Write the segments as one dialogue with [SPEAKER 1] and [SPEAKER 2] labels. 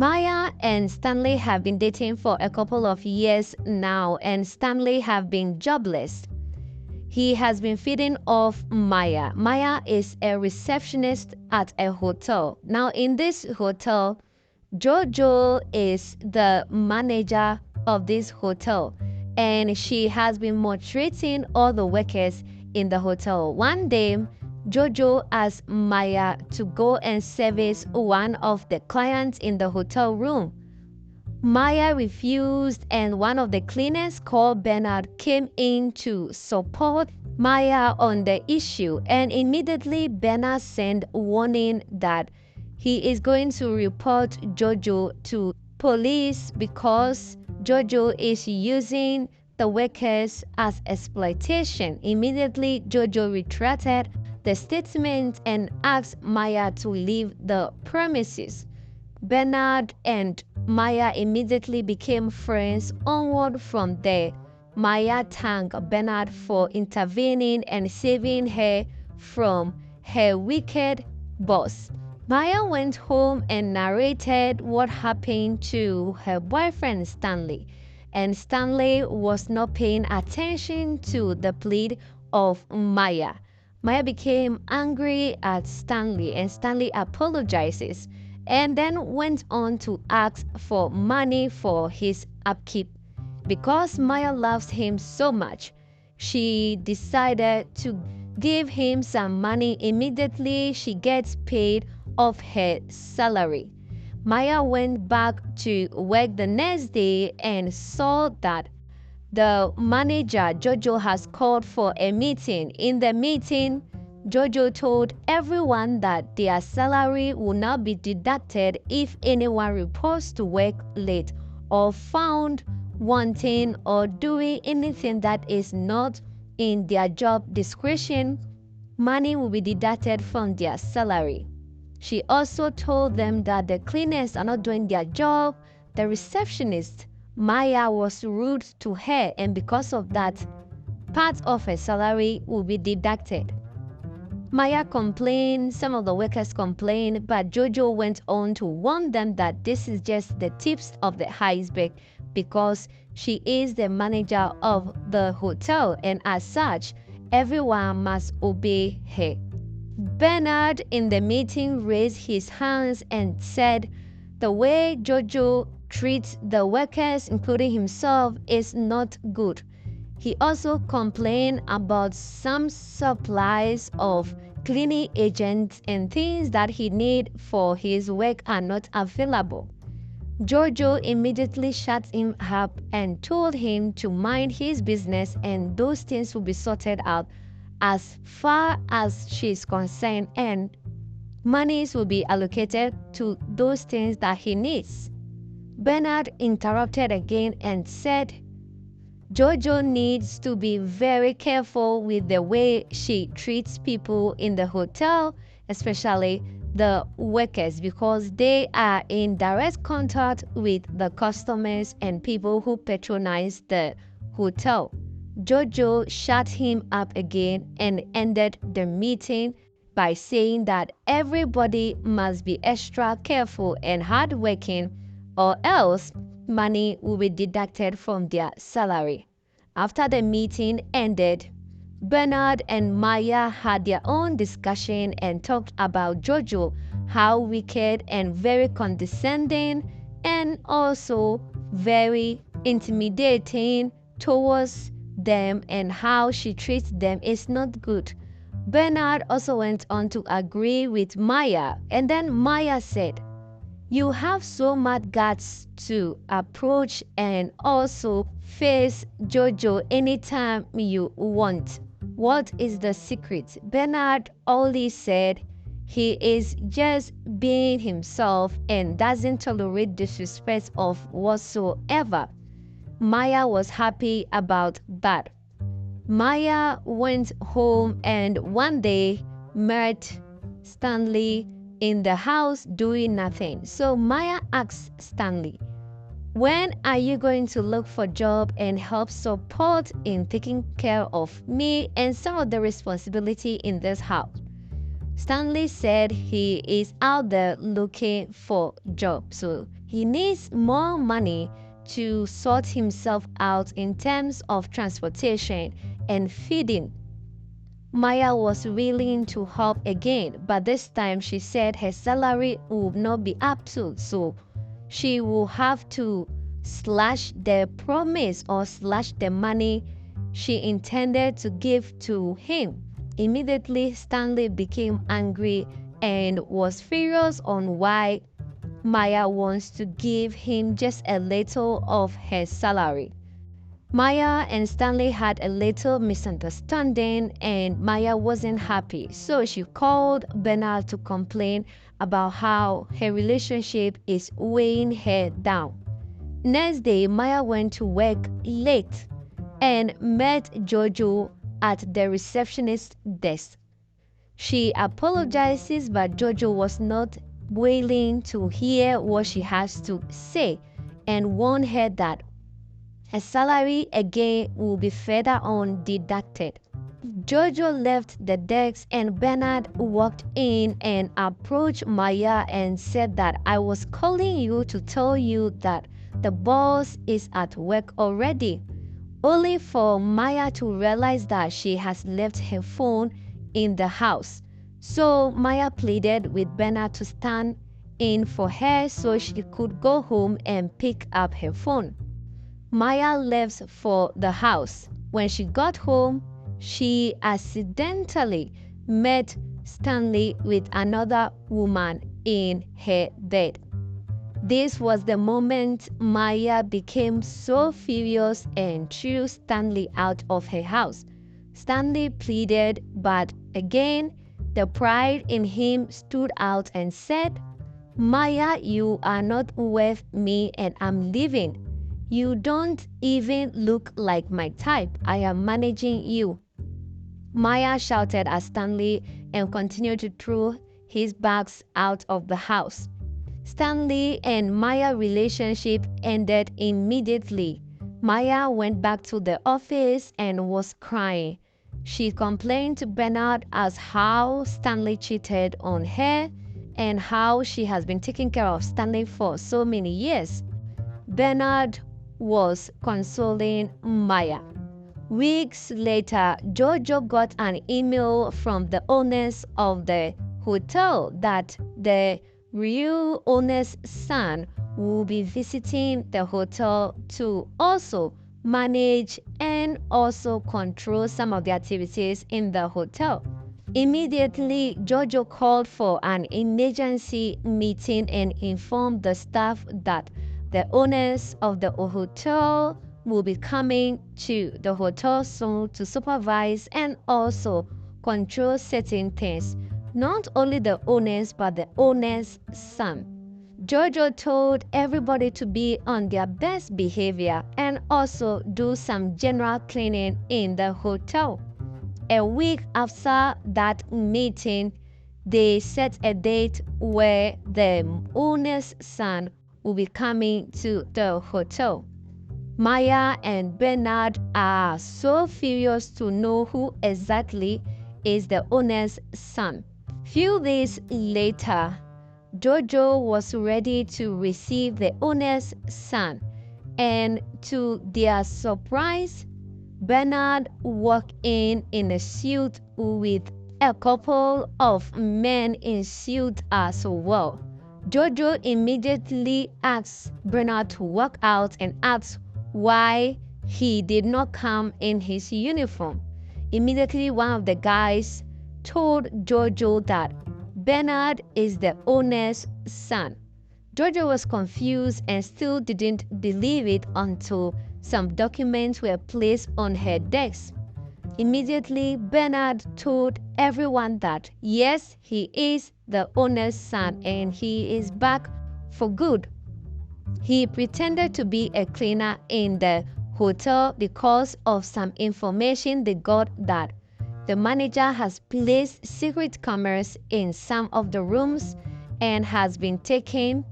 [SPEAKER 1] Maya and Stanley have been dating for a couple of years now, and Stanley have been jobless. He has been feeding off Maya. Maya is a receptionist at a hotel. Now, in this hotel, Jojo is the manager of this hotel, and she has been maltreating all the workers in the hotel. One day, Jojo asked Maya to go and service one of the clients in the hotel room. Maya refused, and one of the cleaners called Bernard came in to support Maya on the issue, and immediately Bernard sent warning that he is going to report Jojo to police because Jojo is using the workers as exploitation. Immediately, Jojo retracted the statement and asked Maya to leave the premises. Bernard and Maya immediately became friends. Onward from there, Maya thanked Bernard for intervening and saving her from her wicked boss. Maya went home and narrated what happened to her boyfriend Stanley, and Stanley was not paying attention to the plea of Maya. Maya became angry at Stanley, and Stanley apologizes and then went on to ask for money for his upkeep. Because Maya loves him so much, she decided to give him some money. Immediately she gets paid of her salary. Maya went back to work the next day and saw that the manager Jojo has called for a meeting. In the meeting, Jojo told everyone that their salary will not be deducted if anyone reports to work late or found wanting or doing anything that is not in their job description. Money will be deducted from their salary. She also told them that the cleaners are not doing their job. The receptionist, Maya, was rude to her, and because of that, part of her salary will be deducted. Maya complained, some of the workers complained, but Jojo went on to warn them that this is just the tips of the iceberg because she is the manager of the hotel, and as such, everyone must obey her. Bernard in the meeting raised his hands and said, "The way Jojo treats the workers, including himself, is not good." He also complained about some supplies of cleaning agents and things that he needs for his work are not available. Jojo immediately shut him up and told him to mind his business, and those things will be sorted out as far as she is concerned, and monies will be allocated to those things that he needs. Bernard interrupted again and said, "Jojo needs to be very careful with the way she treats people in the hotel, especially the workers, because they are in direct contact with the customers and people who patronize the hotel." Jojo shut him up again and ended the meeting by saying that everybody must be extra careful and hardworking, or else money will be deducted from their salary. After the meeting ended, Bernard and Maya had their own discussion and talked about Jojo, how wicked and very condescending and also very intimidating towards them, and how she treats them is not good. Bernard also went on to agree with Maya, and then Maya said, "You have so much guts to approach and also face Jojo anytime you want. What is the secret?" Bernard only said he is just being himself and doesn't tolerate disrespect of whatsoever. Maya was happy about that. Maya went home and one day met Stanley in the house doing nothing. So Maya asked Stanley, "When are you going to look for a job and help support in taking care of me and some of the responsibility in this house?" Stanley said he is out there looking for a job. So He needs more money to sort himself out in terms of transportation and feeding. Maya was willing to help again, but this time she said her salary would not be up to, so she will have to slash the promise or slash the money she intended to give to him. Immediately, Stanley became angry and was furious on why Maya wants to give him just a little of her salary. Maya and Stanley had a little misunderstanding and Maya wasn't happy, so she called Bernard to complain about how her relationship is weighing her down. Next day, Maya went to work late and met Jojo at the receptionist desk. She apologizes, but Jojo was not willing to hear what she has to say and warned her that her salary again will be further on deducted. Jojo left the desk and Bernard walked in and approached Maya and said that I was calling you to tell you that the boss is at work already, only for Maya to realize that she has left her phone in the house. So Maya pleaded with Bernard to stand in for her so she could go home and pick up her phone. Maya left for the house. When she got home, she accidentally met Stanley with another woman in her bed. This was the moment Maya became so furious and threw Stanley out of her house. Stanley pleaded, but again, the pride in him stood out and said, Maya, you are not worth me and I'm leaving. You don't even look like my type. I am managing you. Maya shouted at Stanley and continued to throw his bags out of the house. Stanley and Maya's relationship ended immediately. Maya went back to the office and was crying. She complained to Bernard as how Stanley cheated on her and how she has been taking care of Stanley for so many years. Bernard was consoling Maya. Weeks later, Jojo got an email from the owners of the hotel that the real owner's son will be visiting the hotel to also manage and also control some of the activities in the hotel. Immediately, Jojo called for an emergency meeting and informed the staff that the owners of the hotel will be coming to the hotel soon to supervise and also control certain things. Not only the owners, but the owner's son. Jojo told everybody to be on their best behavior and also do some general cleaning in the hotel. A week after that meeting, they set a date where the owner's son will be coming to the hotel. Maya and Bernard are so furious to know who exactly is the owner's son. Few days later, Jojo was ready to receive the owner's son, and to their surprise, Bernard walked in a suit with a couple of men in suits as well. Jojo immediately asked Bernard to walk out and asked why he did not come in his uniform. Immediately, one of the guys told Jojo that Bernard is the owner's son. Jojo was confused and still didn't believe it until some documents were placed on her desk. Immediately, Bernard told everyone that yes, he is the owner's son and he is back for good. He pretended to be a cleaner in the hotel because of some information they got that the manager has placed secret cameras in some of the rooms and has been taking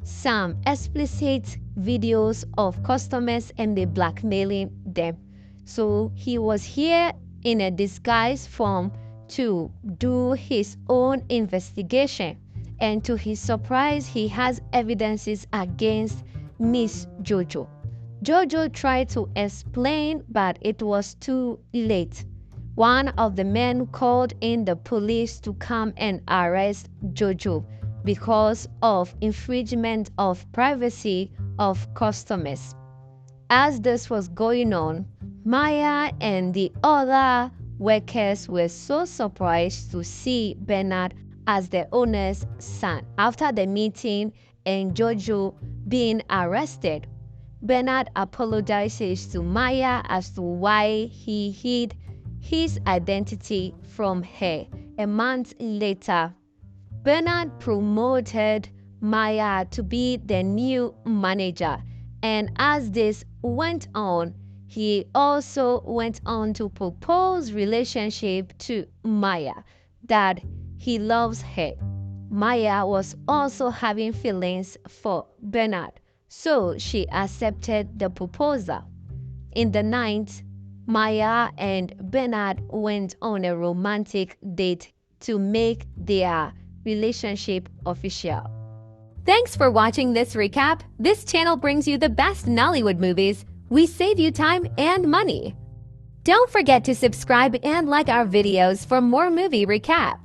[SPEAKER 1] some explicit videos of customers and they blackmailing them. So he was here in a disguised form to do his own investigation. and to his surprise, he has evidences against Miss Jojo. Jojo tried to explain, but it was too late. One of the men called in the police to come and arrest Jojo because of infringement of privacy of customers. As this was going on, Maya and the other workers were so surprised to see Bernard as the owner's son. After the meeting and Jojo being arrested, Bernard apologizes to Maya as to why he hid his identity from her. A month later, Bernard promoted Maya to be the new manager, and as this went on, he also went on to propose relationship to Maya, that he loves her. Maya was also having feelings for Bernard, so she accepted the proposal. In the night, Maya and Bernard went on a romantic date to make their relationship official.
[SPEAKER 2] Thanks for watching this recap. This channel brings you the best Nollywood movies. We save you time and money. Don't forget to subscribe and like our videos for more movie recap.